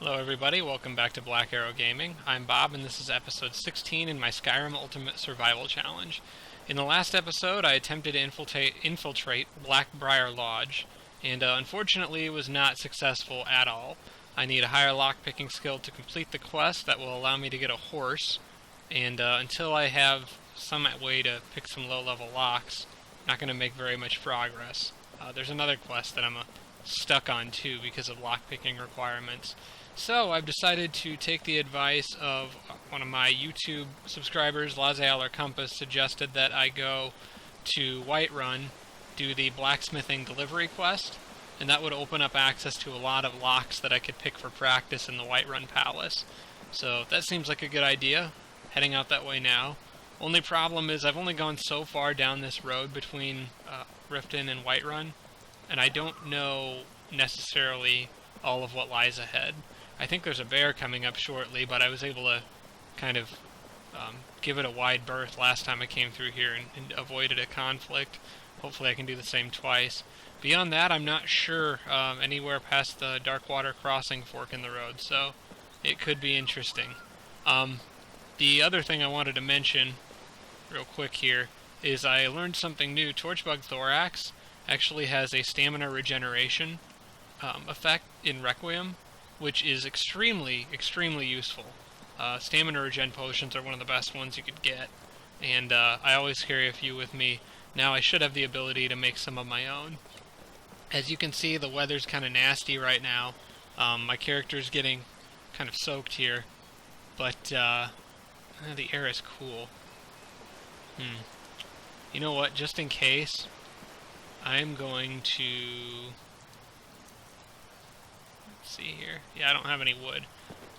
Hello everybody, welcome back to Black Arrow Gaming. I'm Bob and this is episode 16 in my Skyrim Ultimate Survival Challenge. In the last episode I attempted to infiltrate Blackbriar Lodge, and unfortunately was not successful at all. I need a higher lockpicking skill to complete the quest that will allow me to get a horse, and until I have some way to pick some low-level locks, I'm not going to make very much progress. There's another quest that I'm stuck on too because of lockpicking requirements. So I've decided to take the advice of one of my YouTube subscribers, Lazalar Compass, suggested that I go to Whiterun, do the blacksmithing delivery quest, and that would open up access to a lot of locks that I could pick for practice in the Whiterun Palace. So that seems like a good idea, heading out that way now. Only problem is I've only gone so far down this road between Riften and Whiterun, and I don't know necessarily all of what lies ahead. I think there's a bear coming up shortly, but I was able to kind of give it a wide berth last time I came through here and avoided a conflict. Hopefully I can do the same twice. Beyond that, I'm not sure anywhere past the Darkwater Crossing fork in the road, so it could be interesting. The other thing I wanted to mention real quick here is I learned something new. Torchbug Thorax actually has a stamina regeneration effect in Requiem, which is extremely useful. Stamina regen potions are one of the best ones you could get, and I always carry a few with me. Now I should have the ability to make some of my own. As you can see, the weather's kind of nasty right now. My character's getting kind of soaked here, but the air is cool. You know what, just in case, I'm going to... Let's see here. Yeah, I don't have any wood.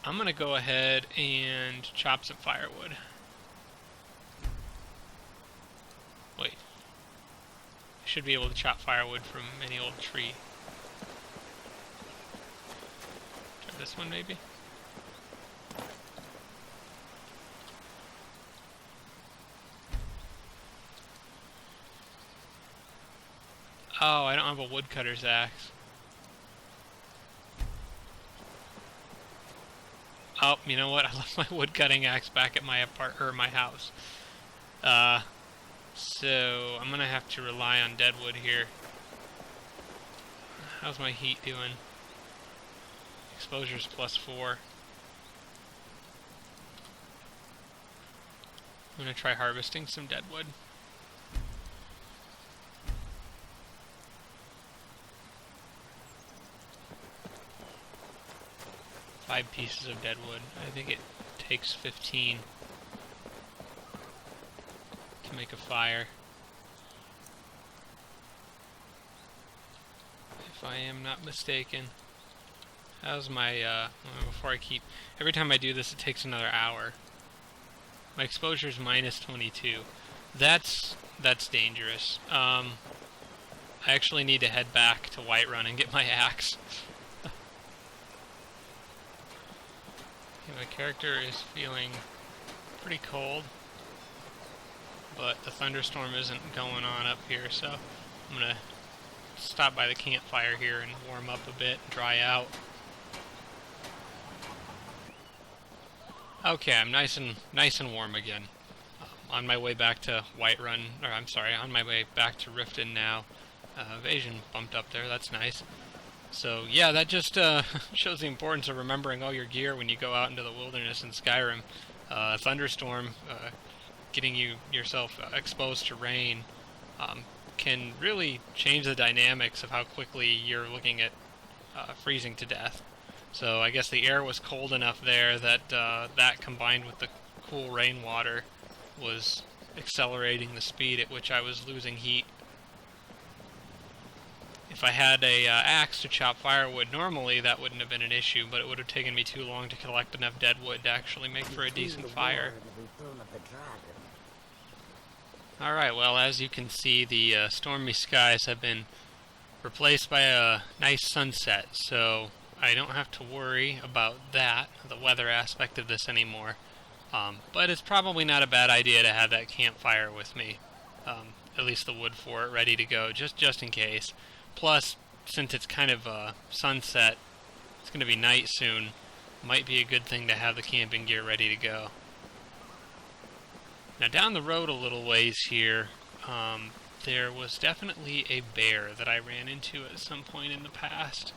I'm going to go ahead and chop some firewood. Wait. I should be able to chop firewood from any old tree. Try this one, maybe? Oh, I don't have a woodcutter's axe. Oh, you know what? I left my woodcutting axe back at my my house. So I'm gonna have to rely on deadwood here. How's my heat doing? Exposure's +4. I'm gonna try harvesting some deadwood. Five pieces of deadwood. I think it takes 15 to make a fire. If I am not mistaken. How's my, before I keep... Every time I do this it takes another hour. My exposure is -22. That's dangerous. I actually need to head back to Whiterun and get my axe. My character is feeling pretty cold, but the thunderstorm isn't going on up here, so I'm gonna stop by the campfire here and warm up a bit and dry out. Okay, I'm nice and warm again. On my way back to Whiterun, or I'm sorry, on my way back to Riften now. Evasion bumped up there, that's nice. So yeah, that just shows the importance of remembering all your gear when you go out into the wilderness in Skyrim. Thunderstorm, getting yourself exposed to rain, can really change the dynamics of how quickly you're looking at freezing to death. So I guess the air was cold enough there that that combined with the cool rainwater was accelerating the speed at which I was losing heat. If I had a axe to chop firewood normally, that wouldn't have been an issue, but it would have taken me too long to collect enough deadwood to actually make for a decent fire. Alright, well, as you can see, the stormy skies have been replaced by a nice sunset, so I don't have to worry about that, the weather aspect of this anymore. But it's probably not a bad idea to have that campfire with me, at least the wood for it, ready to go, just in case. Plus, since it's kind of sunset, it's going to be night soon. might be a good thing to have the camping gear ready to go. Now down the road a little ways here, there was definitely a bear that I ran into at some point in the past.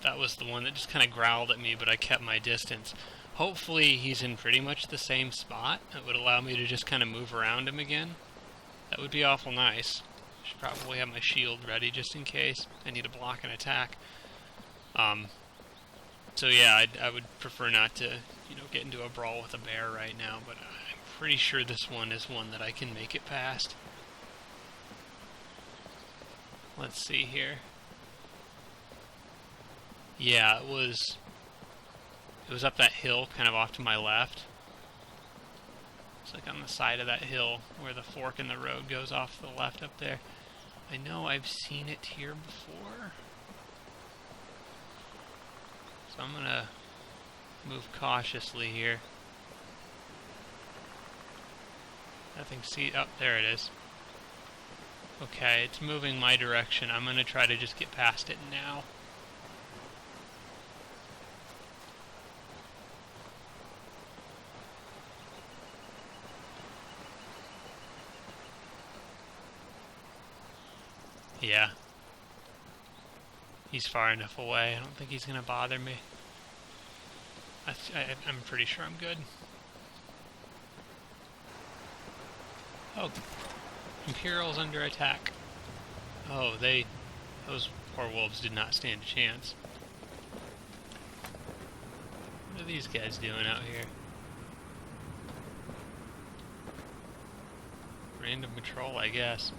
That was the one that just kind of growled at me, but I kept my distance. Hopefully he's in pretty much the same spot. It would allow me to just kind of move around him again. That would be awful nice. Should probably have my shield ready just in case I need to block an attack. So yeah, I would prefer not to, get into a brawl with a bear right now, but I'm pretty sure this one is one that I can make it past. Let's see here. Yeah, it was up that hill, kind of off to my left. It's like on the side of that hill where the fork in the road goes off to the left up there. I know I've seen it here before. So I'm gonna move cautiously here. Nothing oh, there it is. Okay, it's moving my direction. I'm gonna try to just get past it now. Yeah. He's far enough away. I don't think he's gonna bother me. I'm pretty sure I'm good. Oh, Imperial's under attack. Oh, those poor wolves did not stand a chance. What are these guys doing out here? Random patrol, I guess.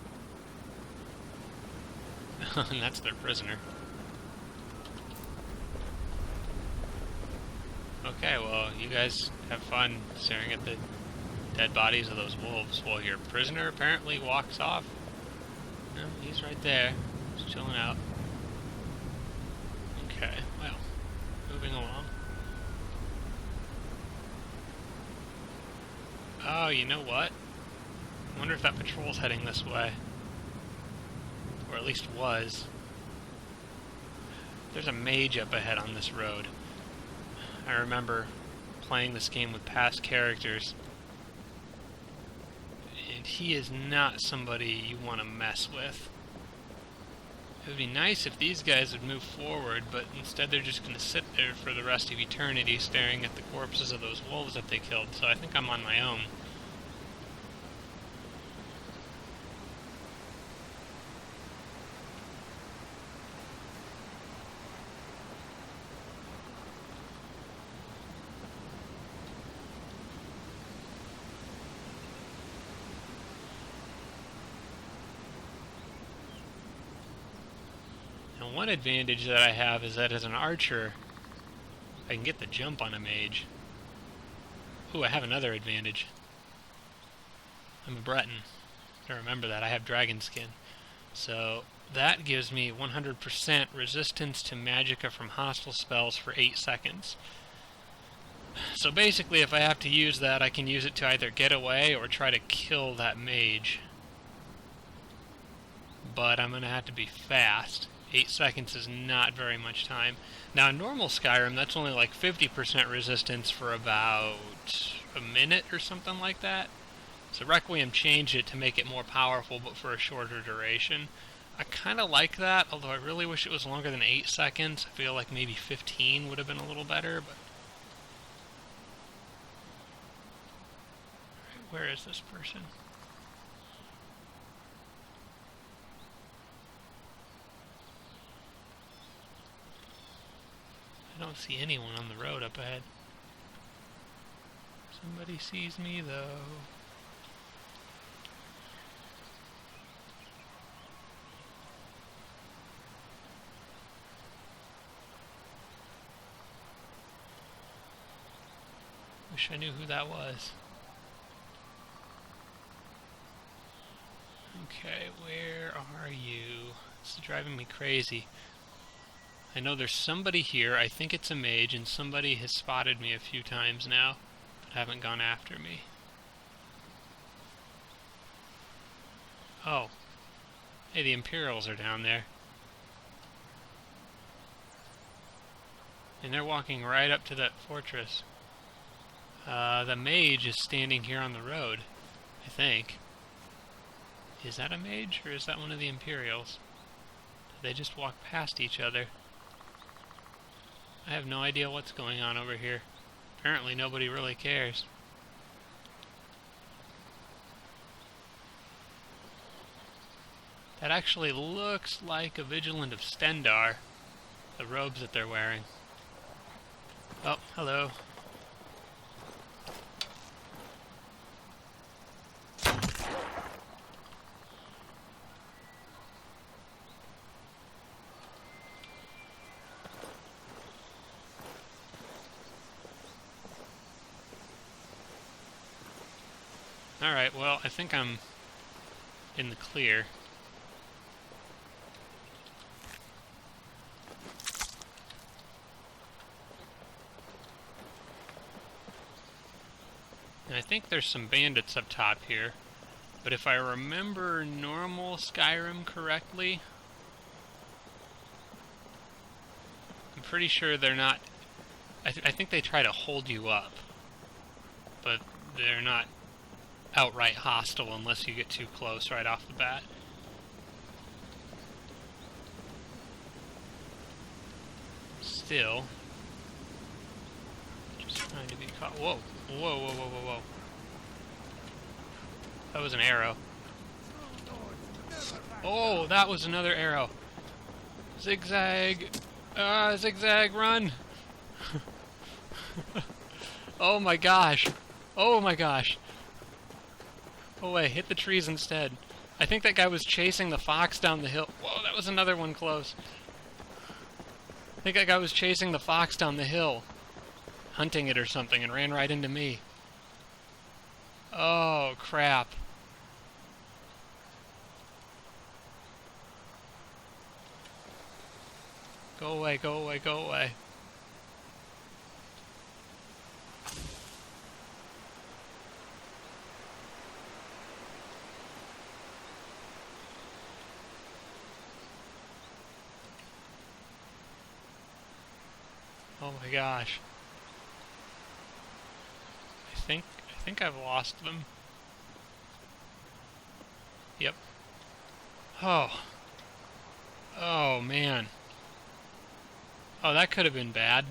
And that's their prisoner. Okay, well, you guys have fun staring at the dead bodies of those wolves while your prisoner apparently walks off. No, he's right there, just chilling out. Okay, well, moving along. Oh, you know what? I wonder if that patrol's heading this way. Or at least was. There's a mage up ahead on this road. I remember playing this game with past characters, and he is not somebody you want to mess with. It would be nice if these guys would move forward, but instead they're just going to sit there for the rest of eternity staring at the corpses of those wolves that they killed, so I think I'm on my own. Now, one advantage that I have is that as an archer, I can get the jump on a mage. Ooh, I have another advantage. I'm a Breton. I remember that. I have dragon skin. So that gives me 100% resistance to magicka from hostile spells for 8 seconds. So basically, if I have to use that, I can use it to either get away or try to kill that mage. But I'm going to have to be fast. 8 seconds is not very much time. Now, in normal Skyrim, that's only like 50% resistance for about a minute or something like that. So Requiem changed it to make it more powerful, but for a shorter duration. I kind of like that, although I really wish it was longer than 8 seconds. I feel like maybe 15 would have been a little better, but... Where is this person? I don't see anyone on the road up ahead. Somebody sees me, though. Wish I knew who that was. Okay, where are you? This is driving me crazy. I know there's somebody here. I think it's a mage, and somebody has spotted me a few times now, but haven't gone after me. Oh. Hey, the Imperials are down there. And they're walking right up to that fortress. The mage is standing here on the road, I think. Is that a mage, or is that one of the Imperials? Did they just walk past each other? I have no idea what's going on over here. Apparently nobody really cares. That actually looks like a Vigilant of Stendarr, the robes that they're wearing. Oh, hello. Alright, well, I think I'm in the clear. And I think there's some bandits up top here. But if I remember normal Skyrim correctly, I'm pretty sure they're not... I think they try to hold you up. But they're not outright hostile unless you get too close right off the bat. Still, just trying to be caught. Whoa, whoa, whoa, whoa, whoa, whoa. That was an arrow. Oh, that was another arrow. Zigzag. Zigzag, run. Oh my gosh. Oh my gosh. Oh wait, hit the trees instead. I think that guy was chasing the fox down the hill. Whoa, that was another one close. I think that guy was chasing the fox down the hill, hunting it or something, and ran right into me. Oh, crap. Go away, go away, go away. Oh my gosh. I think I've lost them. Yep. Oh. Oh man. Oh, that could have been bad.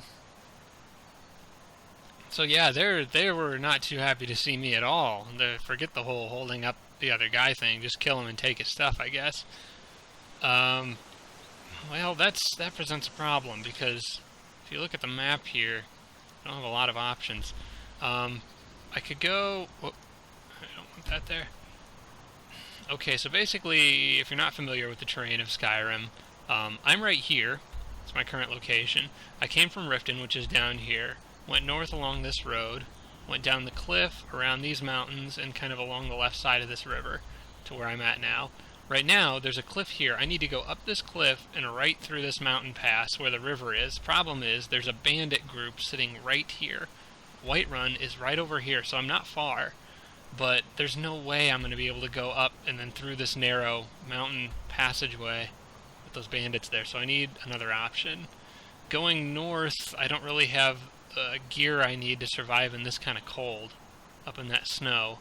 So yeah, they were not too happy to see me at all. Forget the whole holding up the other guy thing. Just kill him and take his stuff, I guess. Well, that presents a problem because if you look at the map here, I don't have a lot of options. I could go... Whoop, I don't want that there. Okay, so basically, if you're not familiar with the terrain of Skyrim, I'm right here. It's my current location. I came from Riften, which is down here, went north along this road, went down the cliff, around these mountains, and kind of along the left side of this river to where I'm at now. Right now, there's a cliff here. I need to go up this cliff and right through this mountain pass where the river is. Problem is, there's a bandit group sitting right here. Whiterun is right over here, so I'm not far. But there's no way I'm going to be able to go up and then through this narrow mountain passageway with those bandits there, so I need another option. Going north, I don't really have the gear I need to survive in this kind of cold, up in that snow.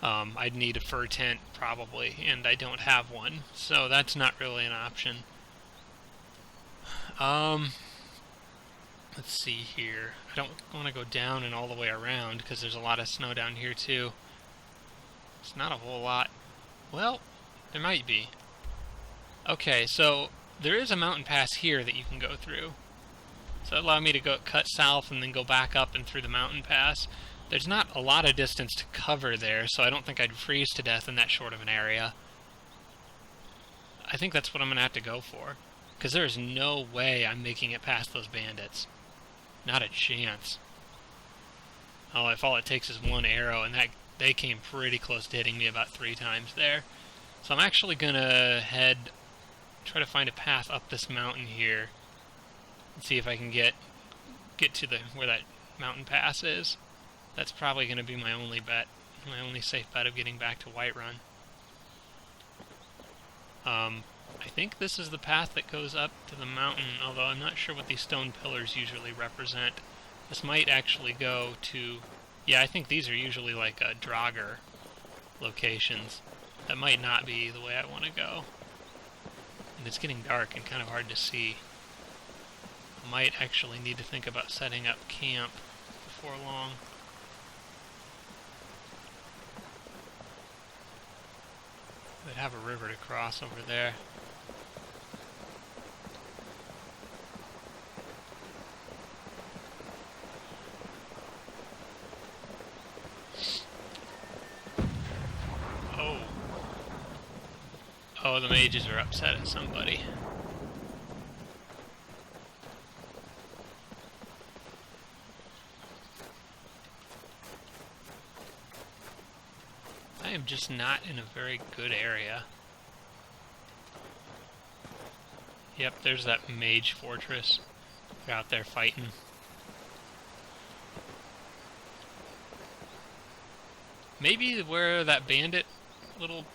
I'd need a fur tent, probably, and I don't have one, so that's not really an option. Let's see here. I don't want to go down and all the way around, because there's a lot of snow down here, too. It's not a whole lot. Well, there might be. Okay, so there is a mountain pass here that you can go through. So that allowed me to go cut south and then go back up and through the mountain pass. There's not a lot of distance to cover there, so I don't think I'd freeze to death in that short of an area. I think that's what I'm going to have to go for. Because there's no way I'm making it past those bandits. Not a chance. Oh, if all it takes is one arrow, and they came pretty close to hitting me about 3 times there. So I'm actually going to try to find a path up this mountain here. And see if I can get to where that mountain pass is. That's probably going to be my only bet, my only safe bet of getting back to Whiterun. I think this is the path that goes up to the mountain, although I'm not sure what these stone pillars usually represent. This might actually go to... Yeah, I think these are usually like Draugr locations. That might not be the way I want to go. And it's getting dark and kind of hard to see. I might actually need to think about setting up camp before long. I'd have a river to cross over there. Oh. Oh, the mages are upset at somebody. I am just not in a very good area. Yep, there's that mage fortress. They're out there fighting. Maybe where that bandit little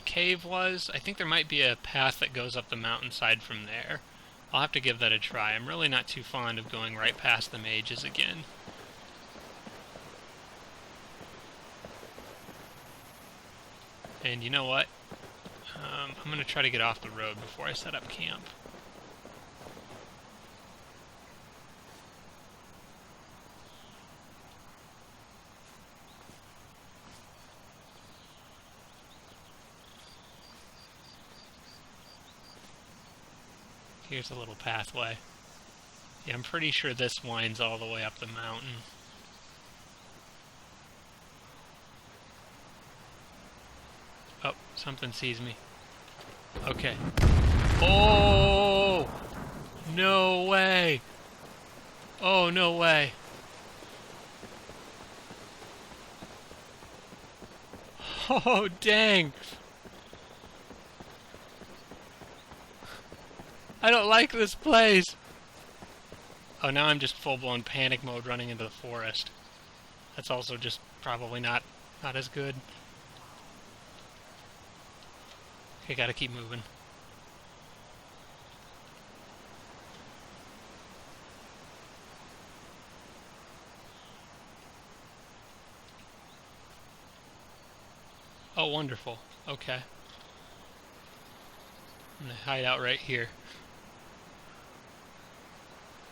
cave was, I think there might be a path that goes up the mountainside from there. I'll have to give that a try. I'm really not too fond of going right past the mages again. And you know what? I'm going to try to get off the road before I set up camp. Here's a little pathway. Yeah, I'm pretty sure this winds all the way up the mountain. Oh, something sees me. Okay. Oh! No way! Oh, no way. Oh, dang! I don't like this place! Oh, now I'm just full-blown panic mode running into the forest. That's also just probably not as good. Okay, gotta keep moving. Oh, wonderful. Okay. I'm gonna hide out right here.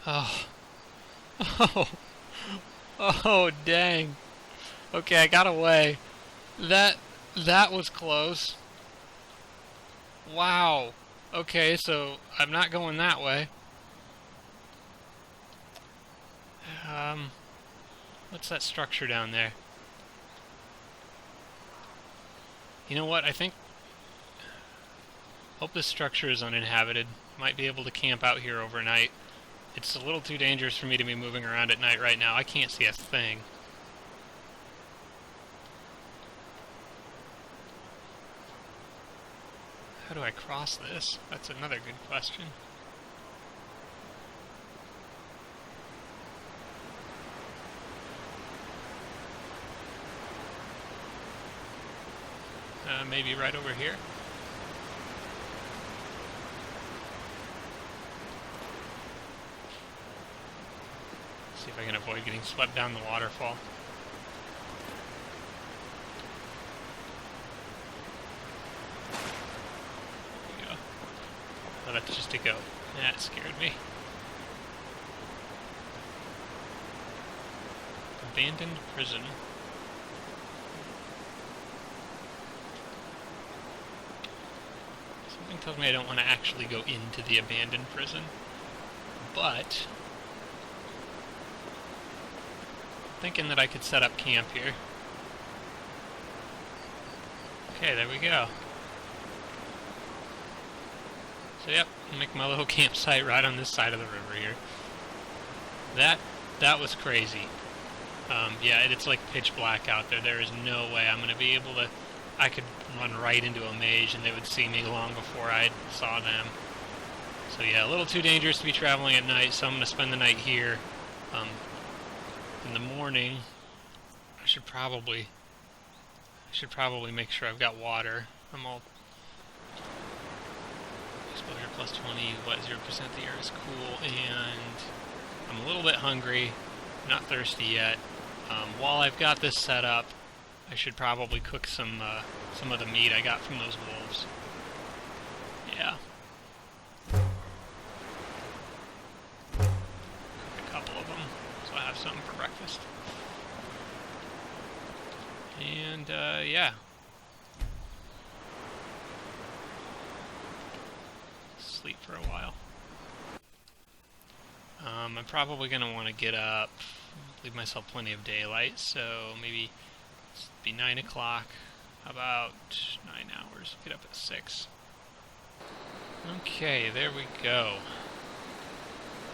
Oh. Oh. Oh, dang. Okay, I got away. That was close. Wow. Okay, so I'm not going that way. What's that structure down there? You know what? I think... Hope this structure is uninhabited. Might be able to camp out here overnight. It's a little too dangerous for me to be moving around at night right now. I can't see a thing. How do I cross this? That's another good question. Maybe right over here? See if I can avoid getting swept down the waterfall. There we go. Oh, that's just a goat. That scared me. Abandoned prison. Something tells me I don't want to actually go into the abandoned prison, but I'm thinking that I could set up camp here. Okay, there we go. So yep, I'll make my little campsite right on this side of the river here. That was crazy. Yeah, it's like pitch black out there. There is no way I'm going to be able to... I could run right into a mage and they would see me long before I saw them. So yeah, a little too dangerous to be traveling at night, so I'm going to spend the night here. In the morning, I should probably make sure I've got water. I'm all exposure plus 20, what 0% the air is cool, and I'm a little bit hungry, not thirsty yet. While I've got this set up, I should probably cook some of the meat I got from those wolves. Yeah. Cook a couple of them, so I have something for breakfast. And, yeah. Sleep for a while. I'm probably going to want to get up, leave myself plenty of daylight, so maybe it'll be 9 o'clock, about 9 hours, get up at 6. Okay, there we go.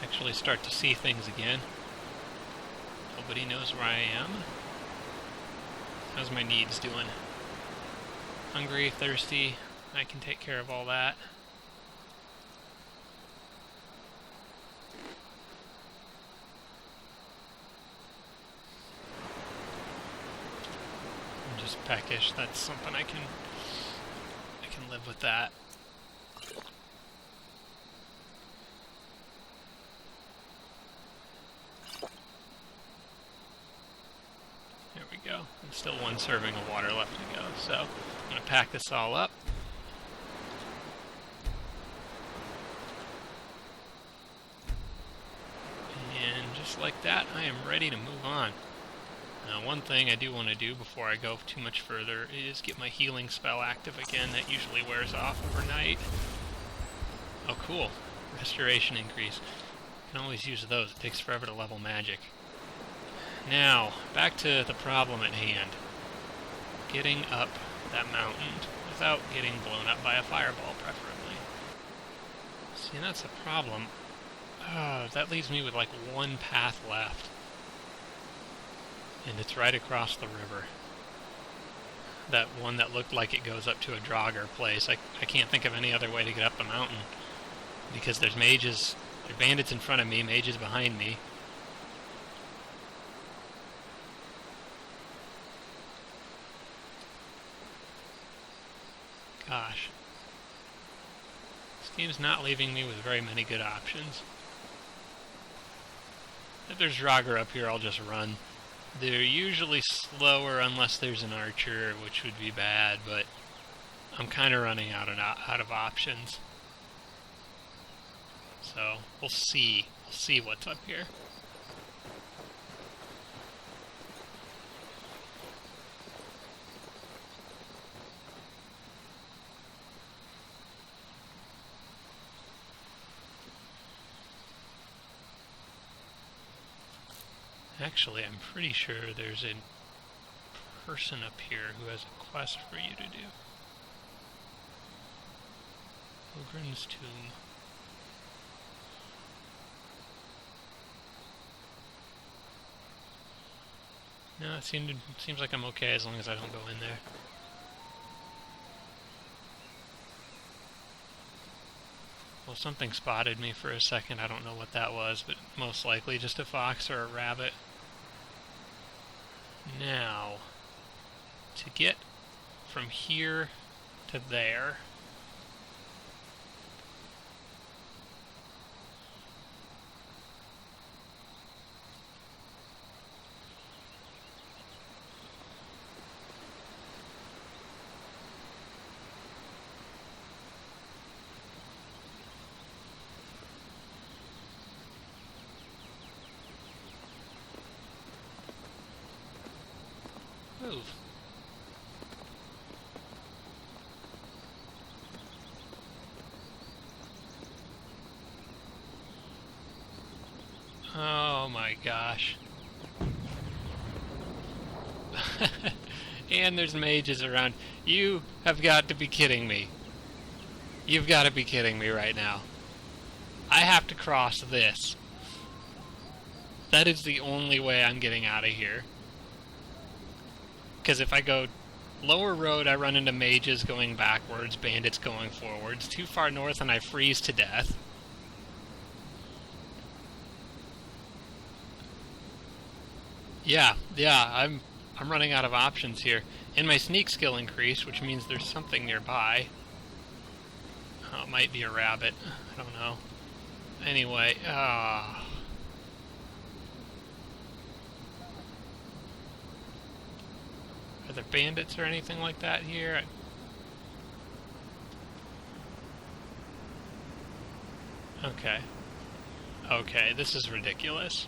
Actually start to see things again. Nobody knows where I am. How's my needs doing? Hungry, thirsty, I can take care of all that. I'm just peckish, that's something I can live with that. There we go. And still one serving of water left to go. So I'm going to pack this all up. And just like that, I am ready to move on. Now, one thing I do want to do before I go too much further is get my healing spell active again. That usually wears off overnight. Oh, cool. Restoration increase. Can always use those. It takes forever to level magic. Now, back to the problem at hand. Getting up that mountain without getting blown up by a fireball, preferably. See, that's the problem. That leaves me with like one path left. And it's right across the river. That one that looked like it goes up to a Draugr place. I can't think of any other way to get up the mountain. Because there's mages, there are bandits in front of me, mages behind me. Gosh. This game's not leaving me with very many good options. If there's Draugr up here, I'll just run. They're usually slower unless there's an archer, which would be bad, but I'm kind of running out of options. So, we'll see. We'll see what's up here. Actually, I'm pretty sure there's a person up here who has a quest for you to do. Ogren's Tomb. No, it seems like I'm okay as long as I don't go in there. Well, something spotted me for a second. I don't know what that was, but most likely just a fox or a rabbit. Now, to get from here to there, move. Oh my gosh. And there's mages around. You have got to be kidding me. You've got to be kidding me right now. I have to cross this. That is the only way I'm getting out of here. Because if I go lower road, I run into mages going backwards, bandits going forwards. Too far north and I freeze to death. Yeah, I'm running out of options here. And my sneak skill increased, which means there's something nearby. Oh, it might be a rabbit. I don't know. Anyway, are there bandits or anything like that here? Okay. Okay, this is ridiculous.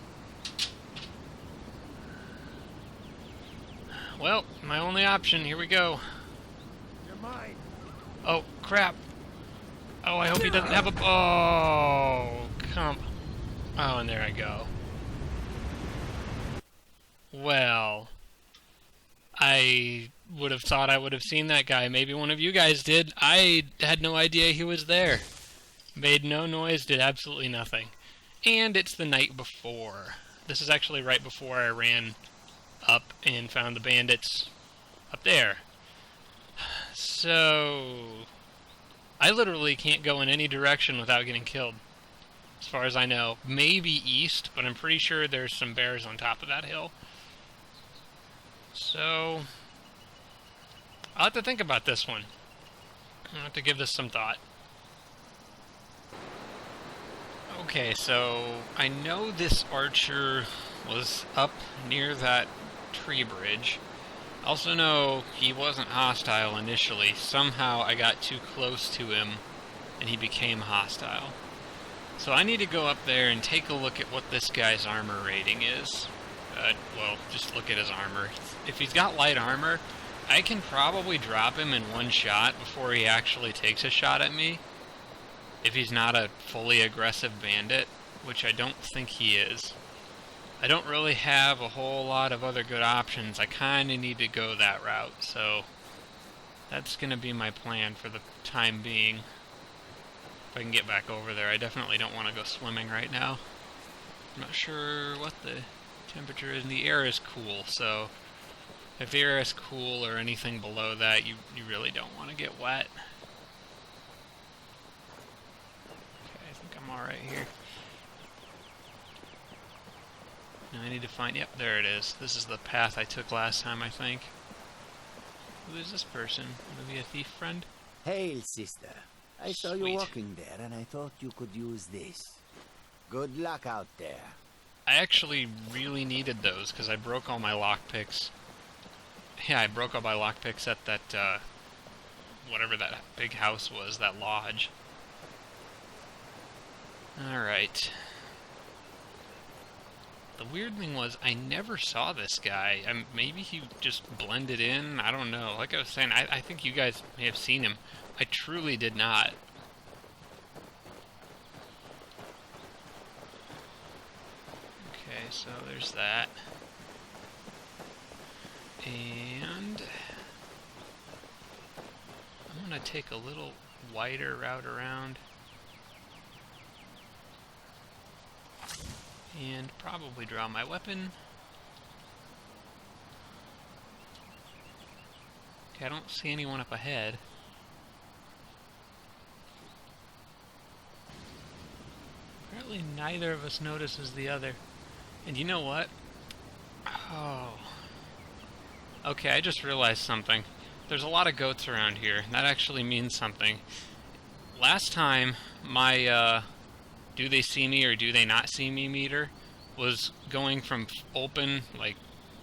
Well, my only option, here we go. You're mine. Oh, crap. Oh, I hope he doesn't have a... Oh, come... Oh, and there I go. Well, I would have thought I would have seen that guy. Maybe one of you guys did. I had no idea he was there. Made no noise, did absolutely nothing. And it's the night before. This is actually right before I ran up and found the bandits up there. So I literally can't go in any direction without getting killed, as far as I know. Maybe east, but I'm pretty sure there's some bears on top of that hill. So I'll have to think about this one. I'll have to give this some thought. Okay, so I know this archer was up near that tree bridge. I also know he wasn't hostile initially. Somehow I got too close to him and he became hostile. So I need to go up there and take a look at what this guy's armor rating is. Well, just look at his armor. If he's got light armor, I can probably drop him in one shot before he actually takes a shot at me. If he's not a fully aggressive bandit, which I don't think he is. I don't really have a whole lot of other good options. I kind of need to go that route, so that's going to be my plan for the time being. If I can get back over there. I definitely don't want to go swimming right now. I'm not sure what the temperature is, and the air is cool, so if the air is cool or anything below that, you really don't want to get wet. Alright here. Now I need to find... Yep, there it is. This is the path I took last time, I think. Who is this person? Maybe a thief friend? Hail, sister. I saw you walking there, and I thought you could use this. Good luck out there. I actually really needed those, because I broke all my lockpicks. Yeah, I broke all my lockpicks at that, whatever that big house was, that lodge. Alright. The weird thing was, I never saw this guy. Maybe he just blended in, I don't know. Like I was saying, I think you guys may have seen him. I truly did not. Okay, so there's that. And I'm gonna take a little wider route around. And probably draw my weapon. Okay, I don't see anyone up ahead. Apparently neither of us notices the other. And you know what? Oh. Okay, I just realized something. There's a lot of goats around here. That actually means something. Last time, my, do they see me or do they not see me meter was going from open, like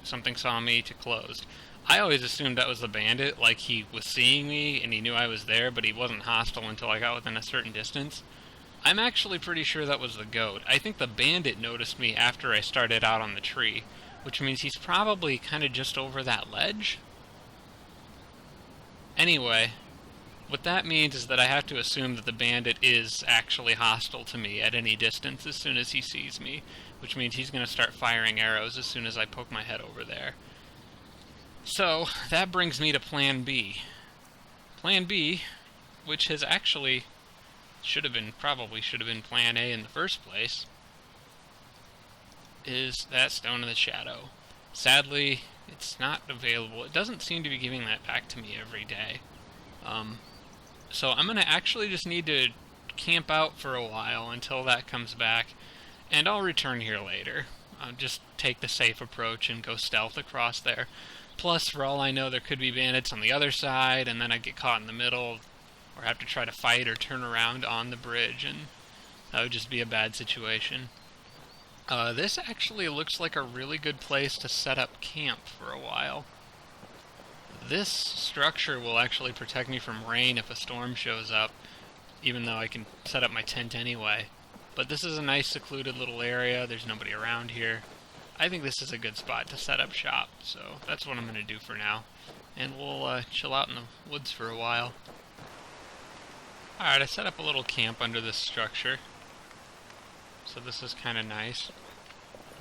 something saw me, to closed. I always assumed that was the bandit, like he was seeing me and he knew I was there, but he wasn't hostile until I got within a certain distance. I'm actually pretty sure that was the goat. I think the bandit noticed me after I started out on the tree, which means he's probably kind of just over that ledge. Anyway, what that means is that I have to assume that the bandit is actually hostile to me at any distance as soon as he sees me, which means he's going to start firing arrows as soon as I poke my head over there. So, that brings me to Plan B. Plan B, which has actually probably should have been Plan A in the first place, is that Stone of the Shadow. Sadly, it's not available. It doesn't seem to be giving that back to me every day. So I'm going to actually just need to camp out for a while until that comes back, and I'll return here later. I'll just take the safe approach and go stealth across there. Plus, for all I know, there could be bandits on the other side, and then I'd get caught in the middle. or have to try to fight or turn around on the bridge, and that would just be a bad situation. This actually looks like a really good place to set up camp for a while. This structure will actually protect me from rain if a storm shows up, even though I can set up my tent anyway. But this is a nice secluded little area, there's nobody around here. I think this is a good spot to set up shop, so that's what I'm going to do for now. And we'll chill out in the woods for a while. Alright, I set up a little camp under this structure. So this is kind of nice.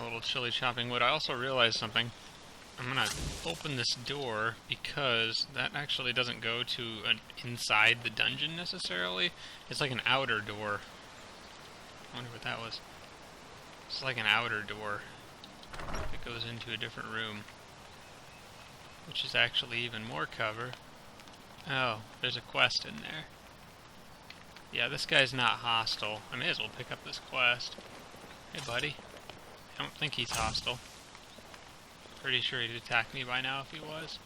A little chilly chopping wood. I also realized something. I'm going to open this door because that actually doesn't go to inside the dungeon necessarily. It's like an outer door. I wonder what that was. It's like an outer door. It goes into a different room. Which is actually even more cover. Oh, there's a quest in there. Yeah, this guy's not hostile. I may as well pick up this quest. Hey, buddy. I don't think he's hostile. Pretty sure he'd attack me by now if he was.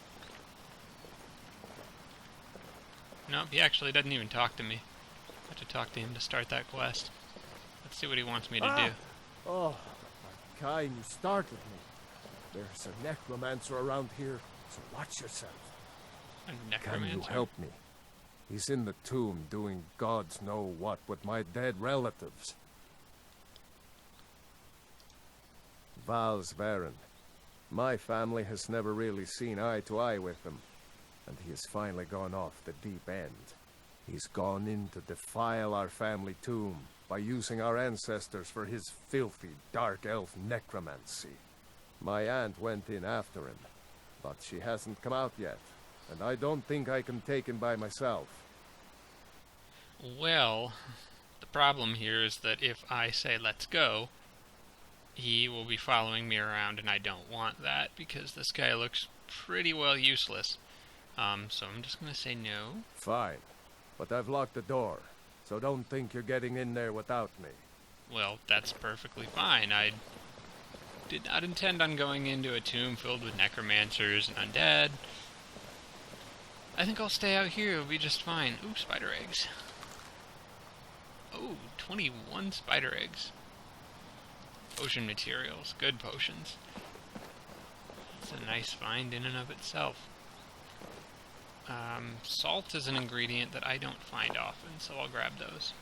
Nope, he actually doesn't even talk to me. I have to talk to him to start that quest. Let's see what he wants me to do. Oh, my kind, you startled me. There's a necromancer around here, so watch yourself. A necromancer? Can you help me? He's in the tomb doing gods know what with my dead relatives. Val's Baron. My family has never really seen eye to eye with him, and he has finally gone off the deep end. He's gone in to defile our family tomb by using our ancestors for his filthy dark elf necromancy. My aunt went in after him, but she hasn't come out yet, and I don't think I can take him by myself. Well, the problem here is that if I say let's go, he will be following me around, and I don't want that because this guy looks pretty well useless. So I'm just going to say no. Fine, but I've locked the door, so don't think you're getting in there without me. Well, that's perfectly fine. I did not intend on going into a tomb filled with necromancers and undead. I think I'll stay out here, it'll be just fine. Ooh, spider eggs. Oh, 21 spider eggs. Potion materials, good potions. It's a nice find in and of itself. Salt is an ingredient that I don't find often, so I'll grab those.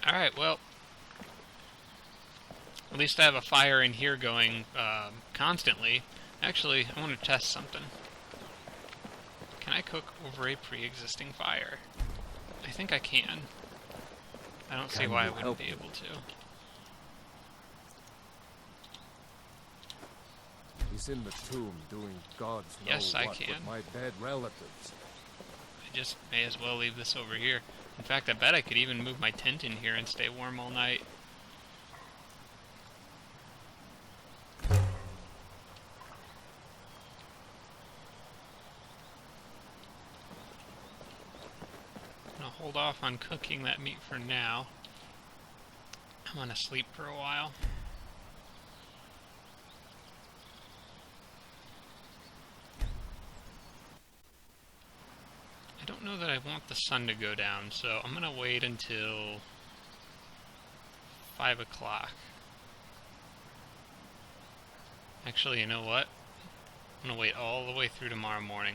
Alright, well, at least I have a fire in here going constantly. Actually, I want to test something. Can I cook over a pre-existing fire? I think I can. I don't see why I wouldn't be able to. He's in the tomb doing gods know Yes, I what can. with my dead relatives. I just may as well leave this over here. In fact, I bet I could even move my tent in here and stay warm all night. Hold off on cooking that meat for now. I'm gonna sleep for a while. I don't know that I want the sun to go down, so I'm gonna wait until 5 o'clock. Actually, you know what? I'm gonna wait all the way through tomorrow morning.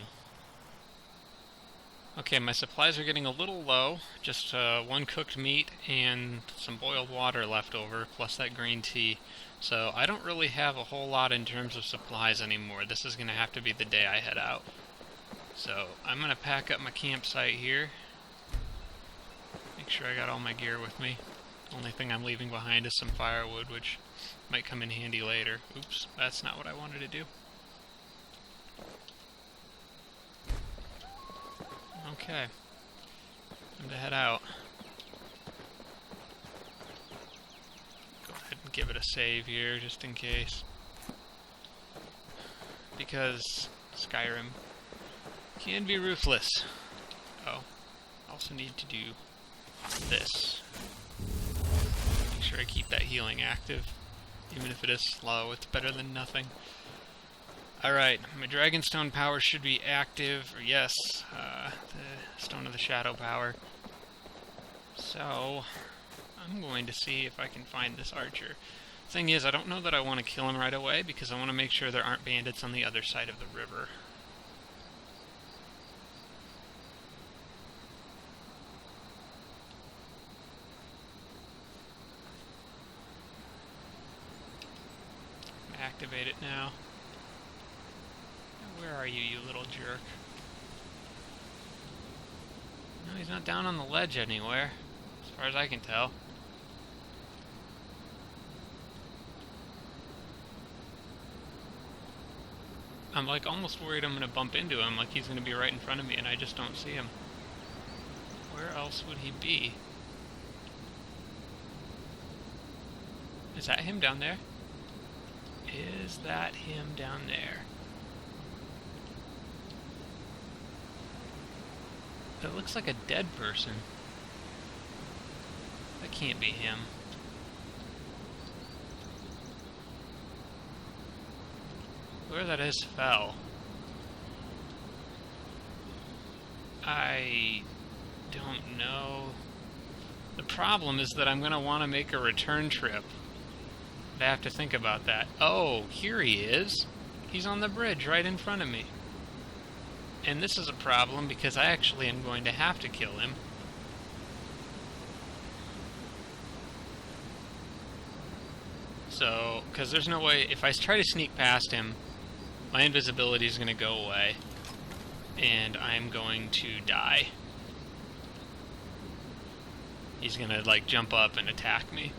Okay, my supplies are getting a little low. Just one cooked meat and some boiled water left over, plus that green tea. So I don't really have a whole lot in terms of supplies anymore. This is going to have to be the day I head out. So I'm going to pack up my campsite here. Make sure I got all my gear with me. Only thing I'm leaving behind is some firewood, which might come in handy later. Oops, that's not what I wanted to do. Okay, time to head out. Go ahead and give it a save here, just in case. Because Skyrim can be ruthless. Oh, also need to do this. Make sure I keep that healing active. Even if it is slow, it's better than nothing. Alright, my Dragonstone power should be active. Yes, the Stone of the Shadow power. So, I'm going to see if I can find this archer. Thing is, I don't know that I want to kill him right away, because I want to make sure there aren't bandits on the other side of the river. Activate it now. Where are you, you little jerk? No, he's not down on the ledge anywhere, as far as I can tell. I'm like almost worried I'm gonna bump into him, like he's gonna be right in front of me and I just don't see him. Where else would he be? Is that him down there? Is that him down there? It looks like a dead person. That can't be him. Whoever that is fell. I don't know. The problem is that I'm going to want to make a return trip. I have to think about that. Oh, here he is. He's on the bridge right in front of me. And this is a problem because I actually am going to have to kill him. So, because there's no way, if I try to sneak past him, my invisibility is going to go away. And I'm going to die. He's going to, like, jump up and attack me.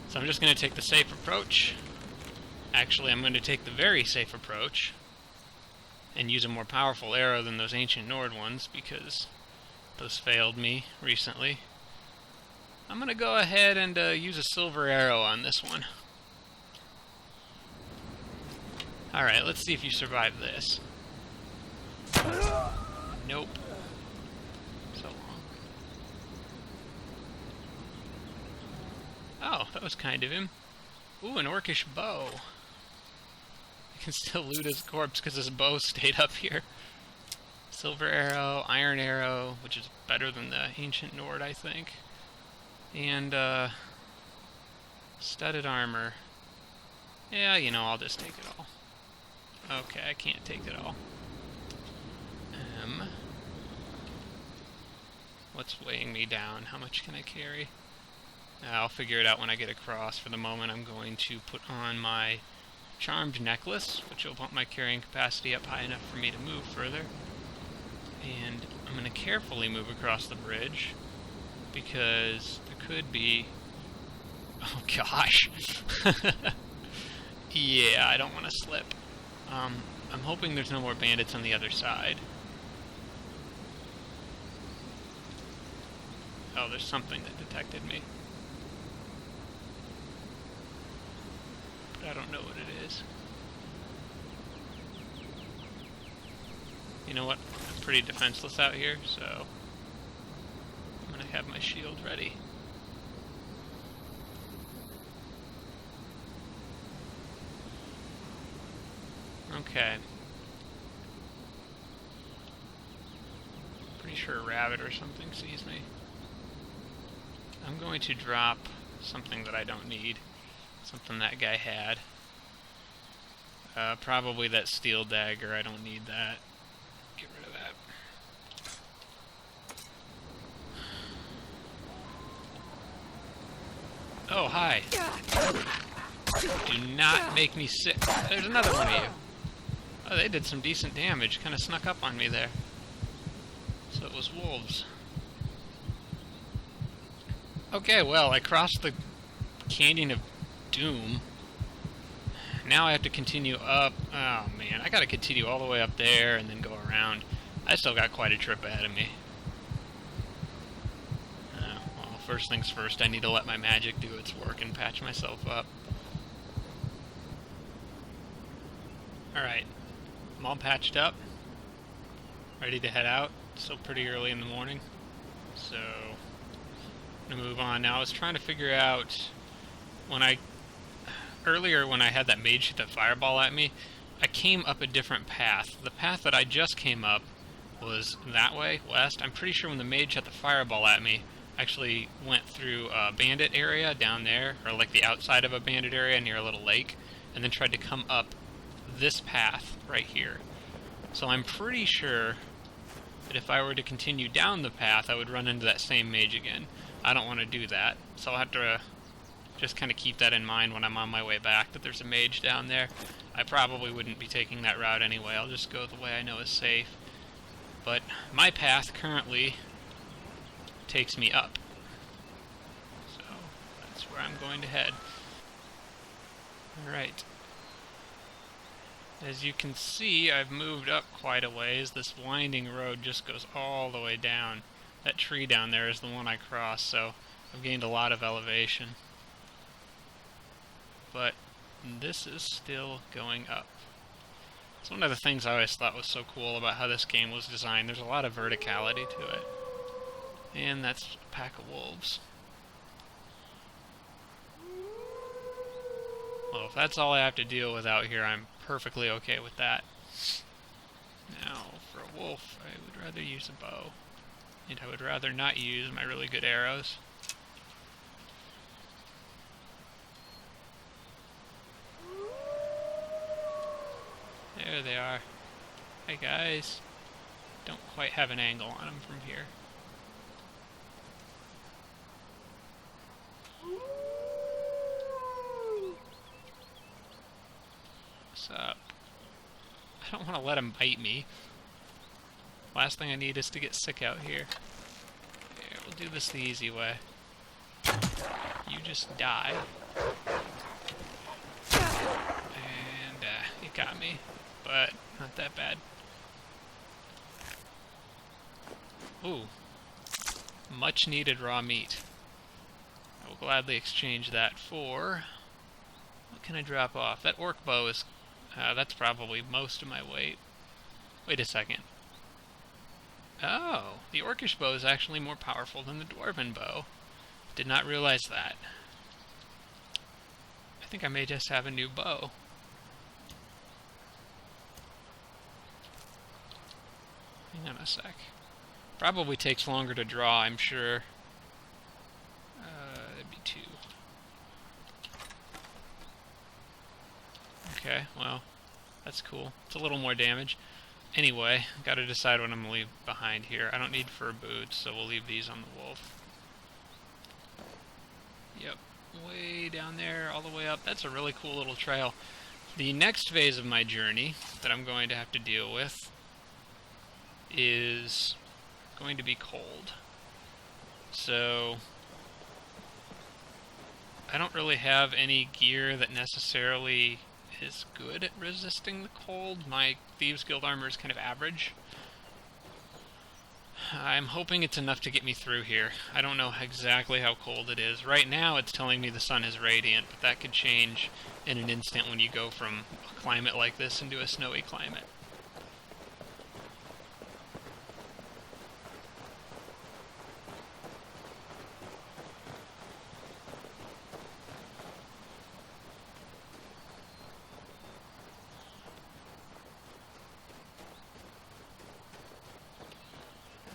So I'm just going to take the safe approach. Actually, I'm going to take the very safe approach and use a more powerful arrow than those ancient Nord ones because those failed me recently. I'm going to go ahead and use a silver arrow on this one. Alright, let's see if you survive this. Nope. So long. Oh, that was kind of him. Ooh, an orcish bow. I can still loot his corpse because his bow stayed up here. Silver arrow, iron arrow, which is better than the ancient Nord, I think. And, studded armor. Yeah, you know, I'll just take it all. Okay, I can't take it all. What's weighing me down? How much can I carry? I'll figure it out when I get across. For the moment, I'm going to put on my charmed necklace, which will bump my carrying capacity up high enough for me to move further. And I'm going to carefully move across the bridge, because there could be... Oh gosh! Yeah, I don't want to slip. I'm hoping there's no more bandits on the other side. Oh, there's something that detected me. But I don't know what it is. You know what? I'm pretty defenseless out here, so I'm gonna have my shield ready. Okay. Pretty sure a rabbit or something sees me. I'm going to drop something that I don't need. Something that guy had. Probably that steel dagger. I don't need that. Get rid of that. Oh, hi. Do not make me sick. There's another one of you. Oh, they did some decent damage. Kind of snuck up on me there. So it was wolves. Okay, well, I crossed the Canyon of Doom. Now I have to continue up. Oh, man. I gotta continue all the way up there and then go around. I still got quite a trip ahead of me. Well, first things first, I need to let my magic do its work and patch myself up. Alright. I'm all patched up. Ready to head out. Still pretty early in the morning. So... I'm gonna move on now. I was trying to figure out earlier when I had that mage shoot that fireball at me, I came up a different path. The path that I just came up was that way, west. I'm pretty sure when the mage had the fireball at me, I actually went through a bandit area down there, or like the outside of a bandit area near a little lake, and then tried to come up this path right here. So I'm pretty sure that if I were to continue down the path, I would run into that same mage again. I don't want to do that, so I'll have to just kind of keep that in mind when I'm on my way back, that there's a mage down there. I probably wouldn't be taking that route anyway. I'll just go the way I know is safe. But my path currently takes me up. So that's where I'm going to head. Alright. As you can see, I've moved up quite a ways. This winding road just goes all the way down. That tree down there is the one I crossed, so I've gained a lot of elevation. But this is still going up. It's one of the things I always thought was so cool about how this game was designed. There's a lot of verticality to it. And that's a pack of wolves. Well, if that's all I have to deal with out here, I'm perfectly okay with that. Now, for a wolf, I would rather use a bow. And I would rather not use my really good arrows. There they are. Hi guys. Don't quite have an angle on them from here. What's up? I don't want to let them bite me. Last thing I need is to get sick out here. Here, we'll do this the easy way. You just die. And, it got me. But not that bad. Ooh. Much needed raw meat. I will gladly exchange that for... What can I drop off? That orc bow is... that's probably most of my weight. Wait a second. Oh, the orcish bow is actually more powerful than the dwarven bow. Did not realize that. I think I may just have a new bow. Hang on a sec. Probably takes longer to draw, I'm sure. That'd be 2. Okay, well, that's cool. It's a little more damage. Anyway, gotta decide what I'm gonna leave behind here. I don't need fur boots, so we'll leave these on the wolf. Yep, way down there, all the way up. That's a really cool little trail. The next phase of my journey that I'm going to have to deal with is going to be cold. So I don't really have any gear that necessarily is good at resisting the cold. My Thieves Guild armor is kind of average. I'm hoping it's enough to get me through here. I don't know exactly how cold it is. Right now it's telling me the sun is radiant, but that could change in an instant when you go from a climate like this into a snowy climate.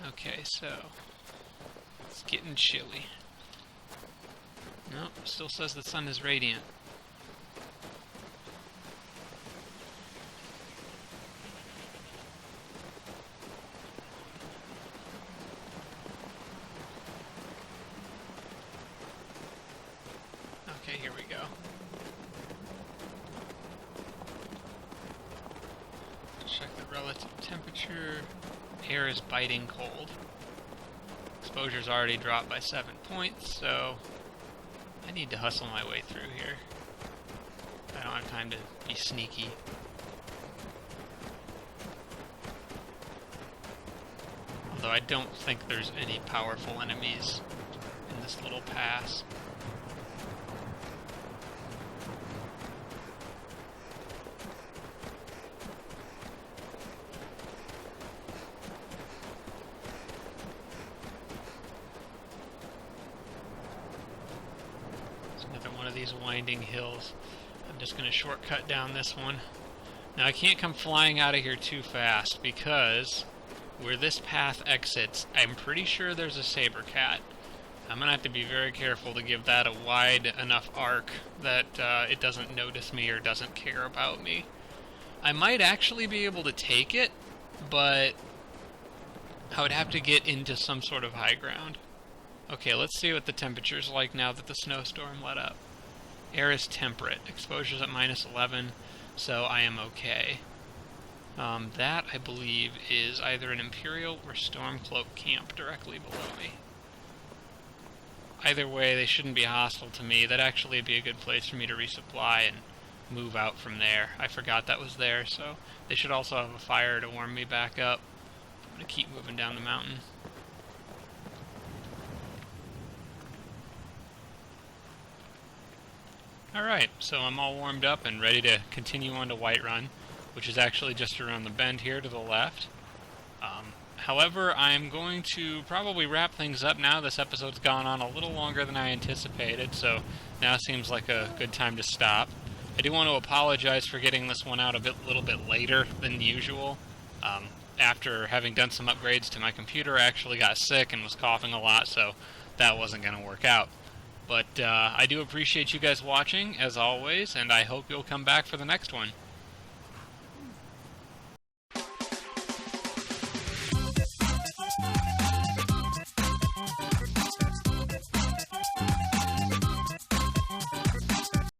Okay, so it's getting chilly. Nope, still says the sun is radiant. Okay, here we go. Check the relative temperature. Air is biting cold. Exposure's already dropped by 7 points, so I need to hustle my way through here. I don't have time to be sneaky. Although I don't think there's any powerful enemies in this little pass. Another one of these winding hills. I'm just going to shortcut down this one. Now I can't come flying out of here too fast because where this path exits, I'm pretty sure there's a saber cat. I'm gonna have to be very careful to give that a wide enough arc that it doesn't notice me or doesn't care about me. I might actually be able to take it, but I would have to get into some sort of high ground. Okay, let's see what the temperature's like now that the snowstorm let up. Air is temperate. Exposure's at -11, so I am okay. That, I believe, is either an Imperial or Stormcloak camp directly below me. Either way, they shouldn't be hostile to me. That'd actually be a good place for me to resupply and move out from there. I forgot that was there, so they should also have a fire to warm me back up. I'm gonna keep moving down the mountain. Alright, so I'm all warmed up and ready to continue on to Whiterun, which is actually just around the bend here to the left. However, I'm going to probably wrap things up now. This episode's gone on a little longer than I anticipated, so now seems like a good time to stop. I do want to apologize for getting this one out a little bit later than usual. After having done some upgrades to my computer, I actually got sick and was coughing a lot, so that wasn't going to work out. But I do appreciate you guys watching, as always, and I hope you'll come back for the next one.